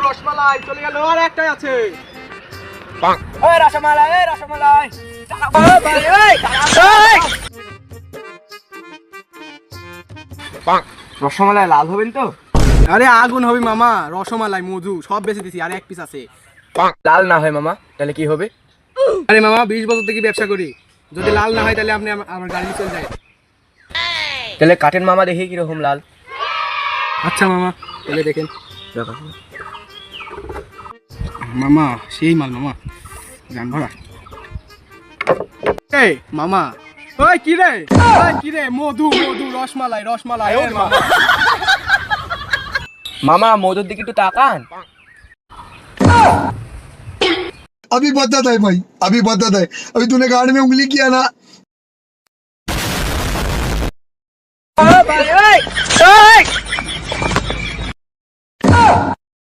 রসমালাই চলে গেল, আর একটাই আছে। রসমালাই লাল হবেন তো? আরে আগুন হবে মামা, রসমালাই মধু সব বেশি দিছি, আর এক পিস আছে। লাল না হয় মামা, তাহলে কি হবে? আরে মামা 20 বছর থেকে ব্যবসা করি, যদি লাল না হয় তাহলে আপনি আমার গাড়ি চলে যায়। তাহলে কাটেন মামা, দেখি কিরকম লাল। আচ্ছা মামা, তাহলে দেখেন মামা, সেই মাল মামা, জান ভরা। এই মামা, ওই কি রে, ওই কি রে, মধু মধু, রসমালাই রসমালাই, ওই মামা। মামা মধুর দিকে একটু তাকান। अभी बताता है भाई, अभी बताता है। अभी तूने गाड़ में उंगली किया ना।